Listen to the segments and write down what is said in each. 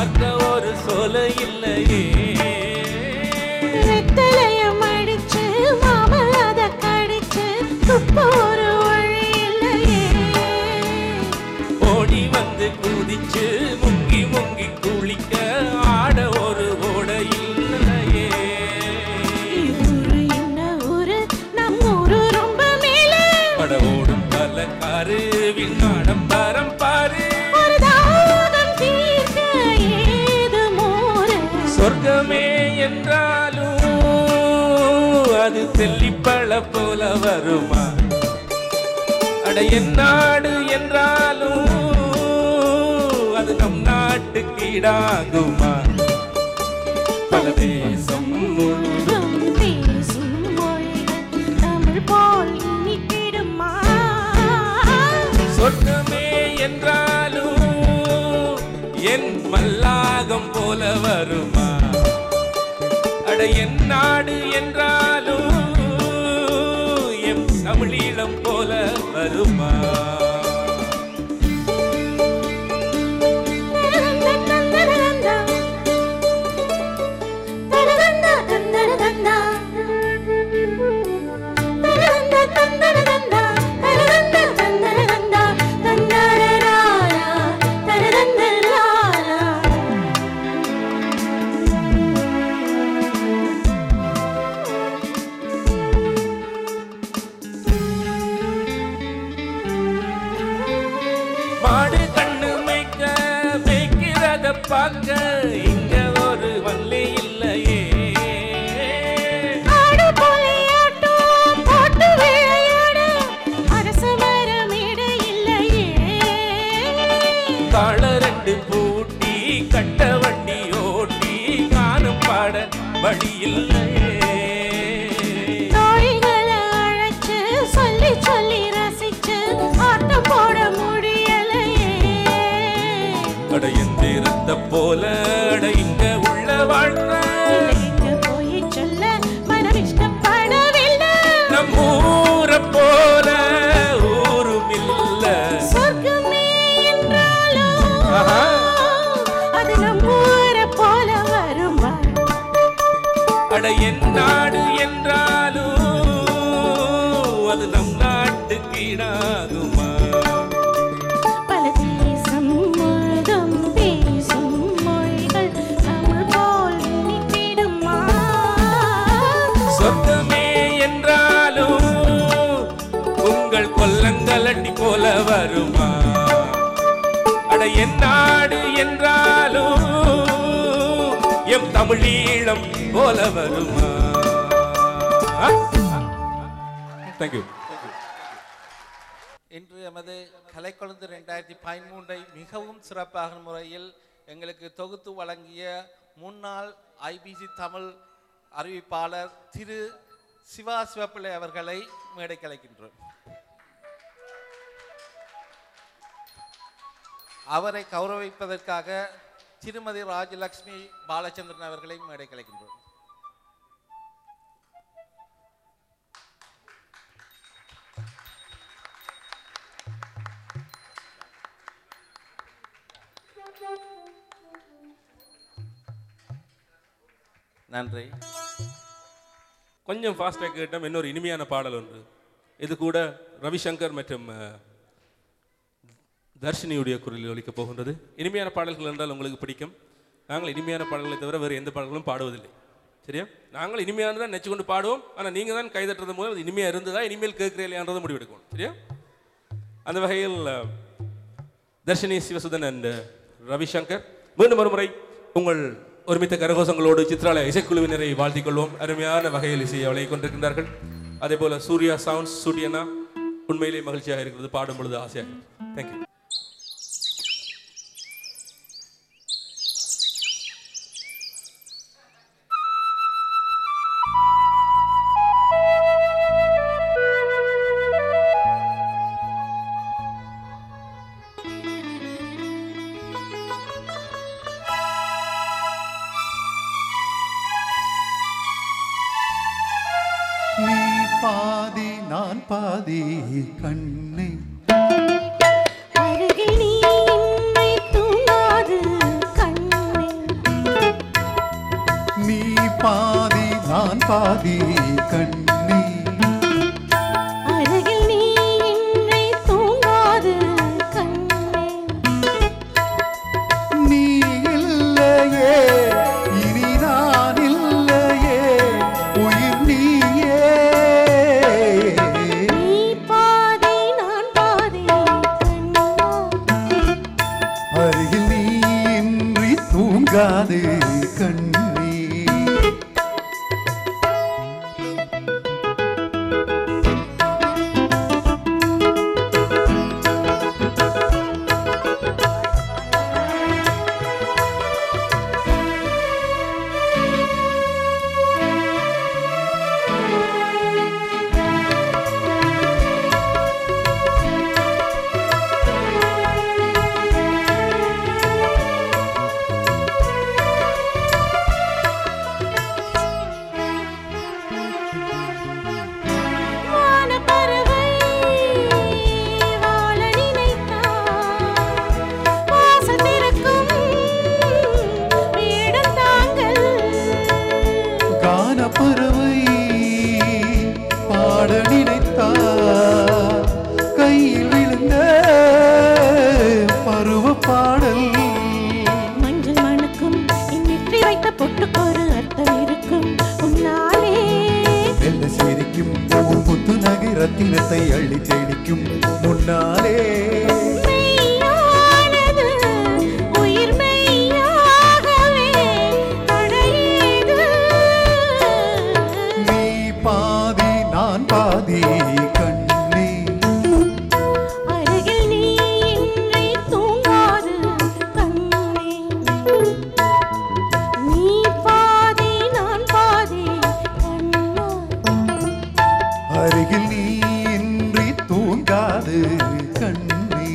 பார்க்க ஒரு சோலை இல்லையே. வெத்தலையம் அடிச்சு மாமல் அத கடிச்சு துப்ப ஒரு வழி இல்லையே. ஓடி வந்து குதிச்சு முங்கி முங்கி குளிக்க ஆட ஒரு ஓடை இல்லையே. ஊரு என்ன ஊரு, நம் ஊரு ரொம்ப மேல. பட ஓடும் பலக்காரு விண்ணாடம் பரம் பாரு. ஒரு தாகம் தீர்க்க ஏது மோரு. சொர்க்கமே என்றாலும் அது தெல்லிப்பழ போல வருமா? அட என் நாடு என்றாலும் அது நம் நாட்டுக்கு ஈடாகுமா? பல தேசம் முழுதும் பேசும் மொழிகள் தமிழ் போல் இனித்திடுமா? சொர்க்கமே என்றாலும் என் மல்லாகம் போல வருமா? அட என் நாடு என்றாலும் என் தமிழீழம் போல வருமா? மாடு கண்ணு மேய்க்கிறத பார்க்க இங்க ஒரு வள்ளி இல்லையே. ஆடு புலியாட்டம் போட்டு விளையாட அரச மரமேடை இல்லையே. காள ரெண்டு பூட்டி கட்ட வண்டி ஓட்டி காணும் பாட வழி இல்லையே. தோழிகளை அழைச்சு சொல்லி சொல்லி ரசிச்சு ஆட்டம் போட முடியலையே. அட எந்திரத்த போல அட இங்க உள்ள வாழ்க்கை இங்க போய் சொல்ல மனம் இஷ்டப்படவில்லை. நம் ஊரை போல ஊரும் இல்ல. சொர்க்கமே என்றாலும் ஆஹா. அது நம் ஊரை போல வருமா? அட என் நாடு என்றாலும் அது நம் நாட்டுக்கு ஈடாகுமா? பல தேசம் முழுதும் பேசும் மொழிகள் தமிழ் போல் இனித்திடுமா? சொர்க்கமே என்றாலும் உங்கள் கொல்லங்கலட்டி போல வருமா? அட என் நாடு என்றாலும் எம் தமிழீழம் போல வருமா? தேங்க்யூ. இன்று எமது கலைக்கொழுந்து 2013 மிகவும் சிறப்பாக முறையில் எங்களுக்கு தொகுத்து வழங்கிய முன்னாள் ஐபிசி தமிழ் அறிவிப்பாளர் திரு சிவா சிவப்பிள்ளை அவர்களை மேடைக்கு அழைக்கின்றோம். அவரை கௌரவிப்பதற்காக திருமதி ராஜலட்சுமி பாலச்சந்திரன் அவர்களை மேடைக்கு அழைக்கின்றோம். நன்றி. கொஞ்சம் ஃபாஸ்டாக கேட்டோம். இன்னொரு இனிமையான பாடல் ஒன்று. இது கூட ரவிசங்கர் மற்றும் தர்ஷினியுடைய குரலில் ஒலிக்கப் போகின்றது. இனிமையான பாடல்கள் என்றால் உங்களுக்கு பிடிக்கும். நாங்கள் இனிமையான பாடல்களை தவிர வேறு எந்த பாடல்களும் பாடுவதில்லை. சரியா? நாங்கள் இனிமையானதான் நினச்சி கொண்டு பாடுவோம். ஆனால் நீங்கள் தான் கைதட்டுறது மூலம் அது இனிமையாக இருந்ததா இனிமேல் கேட்கிறீங்களேன்றதை முடிவெடுக்கணும். சரியா? அந்த வகையில் தர்ஷினி சிவசுதன் அண்ட் ரவிசங்கர் மீண்டும் ஒருமுறை உங்கள் ஒருமித்த கரகோஷங்களோடு சித்ராலய இசைக்குழுவினரை வாழ்த்திக் கொள்வோம். அருமையான வகையில் இசையை வழங்கிக் கொண்டிருக்கின்றார்கள். அதே போல சூர்யா சவுண்ட்ஸ் சூட்டியனா உண்மையிலே மகிழ்ச்சியாக இருக்கிறது. பாடும் பொழுது ஆசையாக. தேங்க்யூ. நீ பாதி நான் பாதி கண்ணே அருகில் நீ என்னை தூங்காது கண்ணே பாதி கண்ணே. அருகில் நீ இன்றி தூங்காது கண்ணே. நீ இல்லையே இனி நான் இல்லையே உயிர் நீயே. நீ பாதி நான் பாதி கண்ணா. அருகில் நீ இன்றி தூங்காது கண்ணே. வானப்பறவை வாழ நினைத்தால் வாசல் திறக்கும் வேடம் தாங்கள். கானப்பறவை பாட நினைத்தார் கையில் விழுந்த பருவ பாடல். மஞ்சள் மணக்கும் என் நெற்றி வைத்த பொட்டுக்கொரு அர்த்தம் இருக்கும் உன்னாலே. மெல்ல சிரிக்கும் உன் புத்து நகை ரத்தினத்தை அள்ளி தேடிக்கும் முன்னாலே. மெய்யானது உயிர் மெய்யாகவே தடையேது. நீ பாதி நான் பாதி கண்ணே. அருகில் நீ இன்றி தூங்காது கண்ணே. நீ பாதி நான் பாதி கண்ணா. அருகில் நீ இன்றி தூங்காது கண்ணே.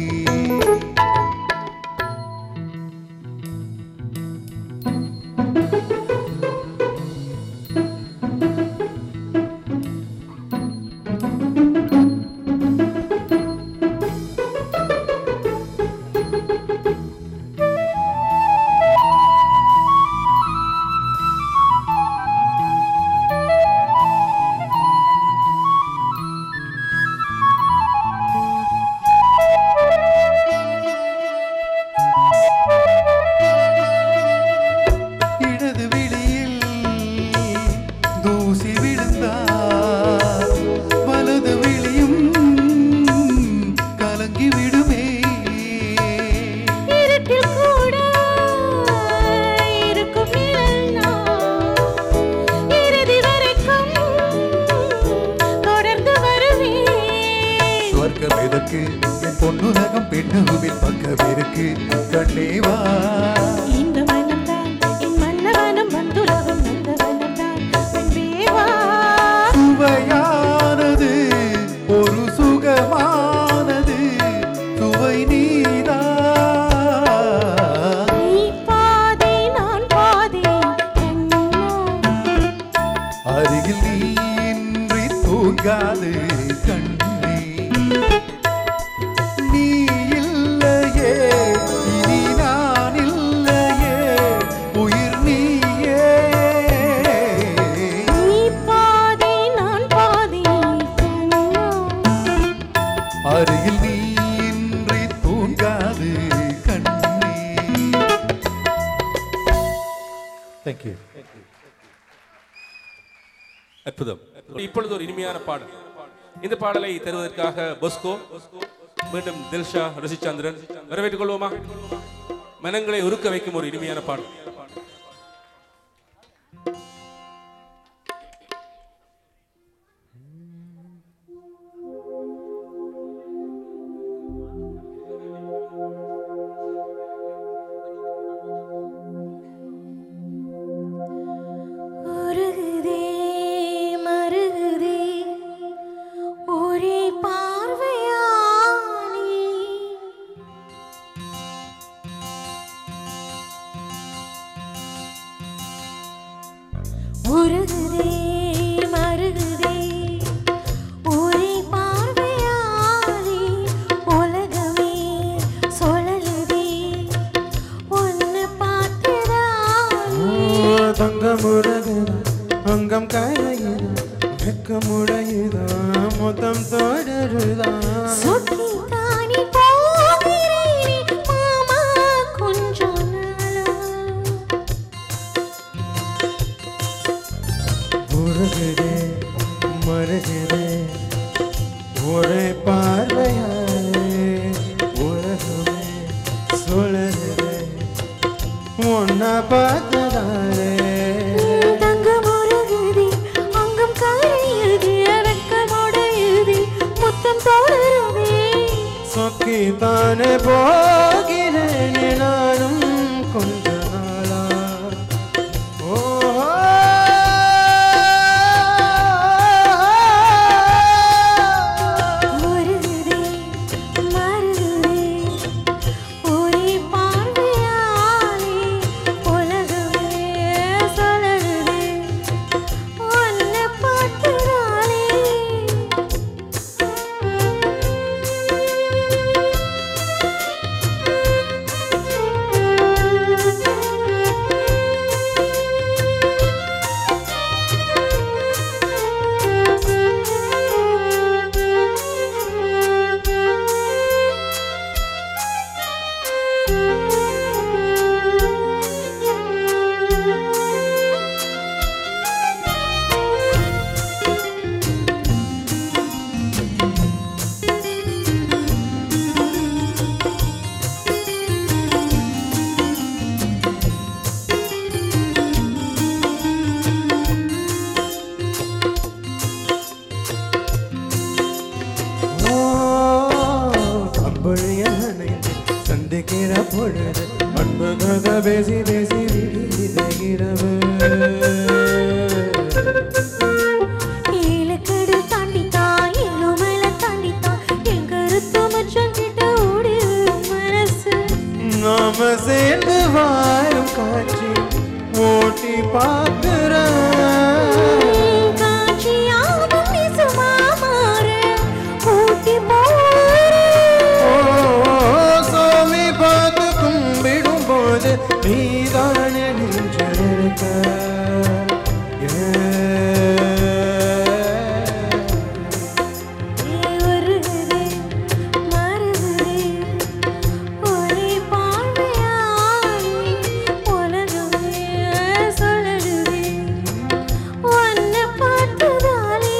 இடது விழியில் தூசி விழுந்தார் வலது விழியும் கலங்கி விடுமே. இருட்டில் கூட இருக்கும் நிழல் நான். இறுதி வரைக்கும் தொடர்ந்து வருவேன். சொர்க்கம் எதற்கு என் பொன்னுலகம் பெண்ணுவின் பக்கம் இருக்கு கண்ணேவா. இந்த மனம்தான் என் மன்னவனம் வந்துலகம் நந்தவனம்தான் அன்பேவா. சுவையானது ஒரு சுகமானது சுவை நீதான். நீ பாதி நான் பாதி கண்ணா. அருகில் நீ இன்றி தூங்காது கண்ணே. நீ இல்லையே இனி நான் இல்லையே உயிர் நீயே. நீ பாதி நான் பாதி கண்ணா. அருகில் நீ இன்றி தூங்காது கண்ணே. தேங்க்யூ. அற்புதம். இப்பொழுது ஒரு இனிமையான பாடல். இந்த பாடலை தருவதற்காக பொஸ்கோ மீண்டும் தில்ஷா ரசிச்சந்திரன் வரவேற்றுக் கொள்வோமா? மனங்களை உருக்க வைக்கும் ஒரு இனிமையான பாடல். உருகுதே மருகுதே ஒரே பார்வையாலே. உருகுதே மருகுதே ஒரே பார்வையாலே. உலகமே சுழலுதே உன்னை பார்த்துதான். தங்கம் உருகுதா அங்கம் காய வெக்கமுடையுதான் மொத்தம் தொடருதான் சொக்கித்தானே போகிறேனே மாமா கொஞ்சம் நாளா. உருகுதே மருகுதே ஒரே பார்வையாலே உலகமே சுழலுதே உன்னை பார்த்ததாலே தங்கம் உருகுதே அங்கம் கரையுதே வெட்கமுடையுதே முத்தம் தொடருதே சொக்கித்தானே போகிறேனே நானும் கொஞ்ச நாளா உருகுதே மருகுதே ஒரே பார்வையாலே உலகமே சுழலுதே உன்னை பார்த்ததாலே. சந்திக்கிற பொழுது அன்புக்காக பேசி பேசி விடுகிறது ஏலக்கடு தாண்டித்தான் ஏழுமலை தாண்டித்தான் என் கருத்து மச்சம் கிட்ட ஓடி மனசு நாம சேர்ந்து வாழும் காட்சி ஓட்டி பார்க்கிறேன் காட்சியாவும் நிசுமா மாற ஊட்டி போற சாமி பார்த்து கும்பிடும் போது நீதானே நெஞ்சிருக்க உருகுதே மருகுதே ஒரே பார்வையாலே உலகமே சுழலுதே உன்னை பார்த்ததாலே.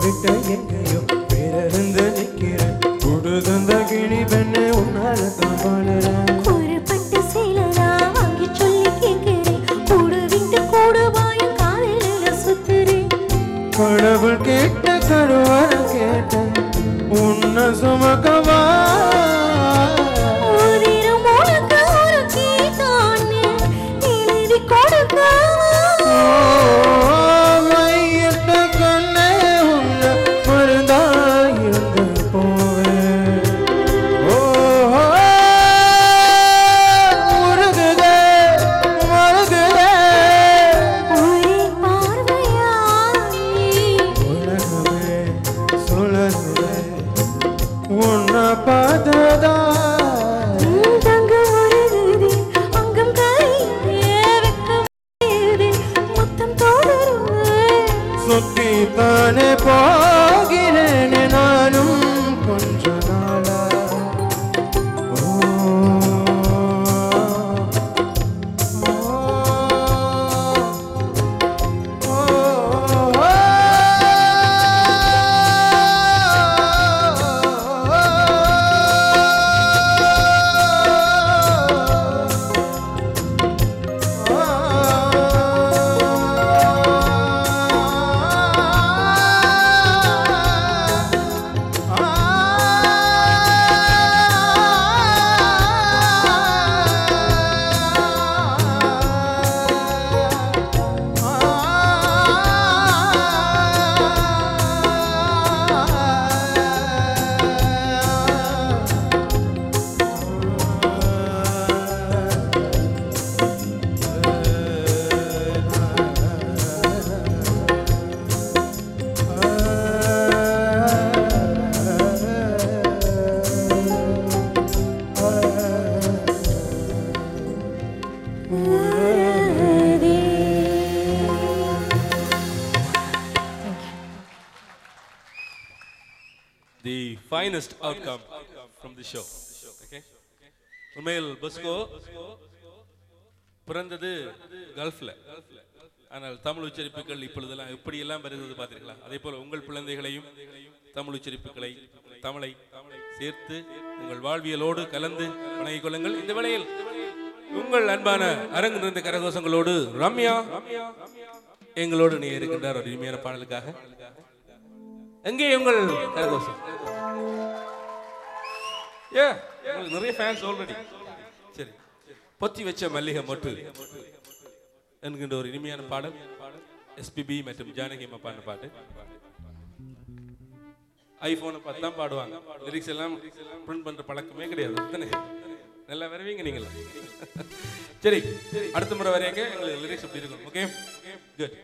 விட்ட எங்கேயோ பேரிருந்து நிக்கிறேன் கொடுதந்த கிளி பெண்ணே உன்னால தான் வாழறேன் ஒரு பட்டு சேலனா வாங்கி சொல்லி கேட்கிறேன் கூடு விட்டு கூடு வாயும் காலையில சுத்துறேன் கடவுள் கேட்ட கருவறை கேட்டேன் உன்னை சுமக்கவா உதிரும் உனக்கு ஒரு கீதானே எழுதி கொடுக்கவா சொத்தித்தானே போகிறேன் நானும் கொஞ்ச நாளா finest outcome from the show. Okay. உண்மையில் பஸ்கோ பிறந்தது கல்ஃப்ல. ஆனால் தமிழ் உச்சரிப்புகள் இப்பொழுதெல்லாம் எப்படியெல்லாம் வருகிறது பார்த்தீர்களா? அதே போல உங்கள் குழந்தைகளையும் தமிழ் உச்சரிப்புகளை தமிழை சேர்த்து உங்கள் வாழ்வியலோடு கலந்து வணங்கிக் கொள்ளுங்கள். இந்த வேளையில் உங்கள் அன்பான அரங்கு நிறைந்த கரகோஷங்களோடு ரம்யா எங்களோடு நீ இருக்கின்றார் ஒரு இனிமையான பாடலுக்காக. எங்கே உங்கள் கரகோஷம்? நிறைய ஃபேன்ஸ் ஆல்ரெடி. சரி, பொத்தி வச்ச மல்லிகை மொட்டு என்கின்ற ஒரு இனிமையான பாடல் எஸ்பிபி மற்றும் ஜானகி அம்மா பாடின பாட்டு. ஐபோனை பார்த்து தான் பாடுவாங்க. லிரிக்ஸ் எல்லாம் பிரிண்ட் பண்ற பழக்கமே கிடையாது. நல்லா வருவீங்க நீங்களா? சரி, அடுத்த முறை வரையங்க எங்களுக்கு லிரிக்ஸ் எப்படி இருக்கும். Okay, good.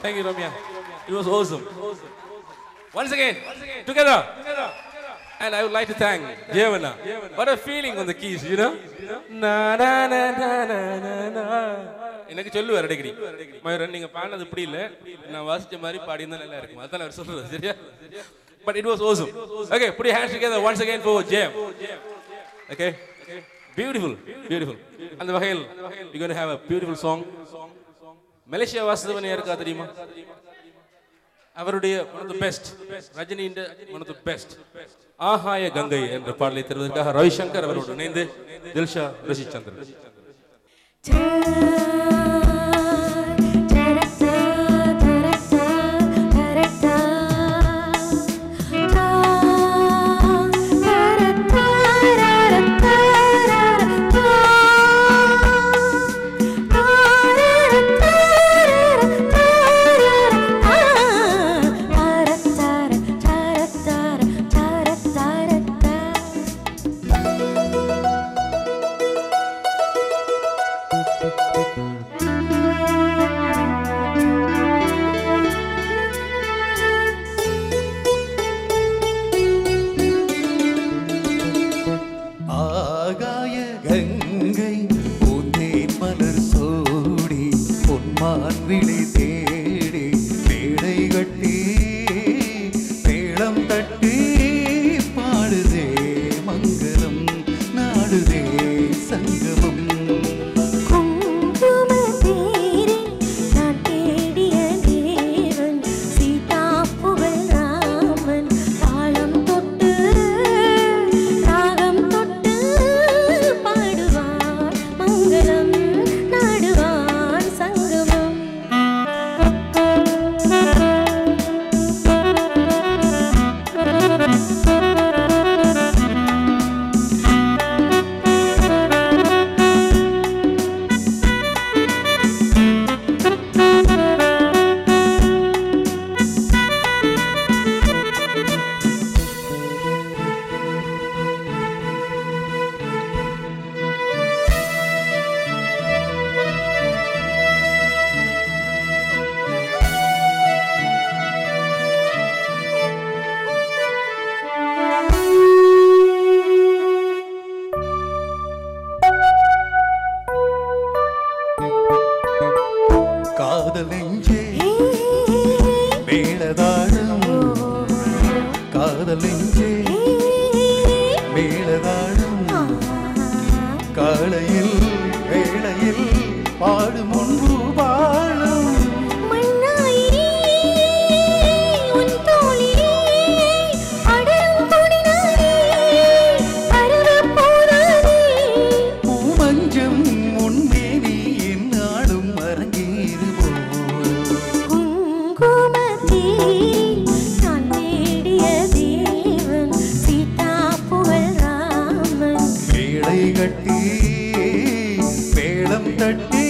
Thank you, Ramya. It was awesome. Once again, together. And I would like to thank Jevana. What a feeling on the keys, you know? Na na na na na na na. எனக்கு சொல்லுவார் அடிக்கடி மயூரன் நீங்க பாடினது இப்படி இல்லை நான் வாசிச்ச மாதிரி பாடினா நல்லா இருக்கும் அதான் அவர் சொல்றது சரியா but it was awesome. Okay, put your hands together once again for Jem. Okay, beautiful. அந்த வகையில் you're going to have a beautiful song. Malaysia Vasudevan யாருக்கா தெரியுமா? அவருடைய one of the best, ரஜினியின் one of the best ஆகாய கங்கை என்ற பாடலை தருவதற்காக ரவிசங்கர் அவரோடு இணைந்து தில்ஷா ரஷிச்சந்திரன். கட்டி மேளம் தட்டி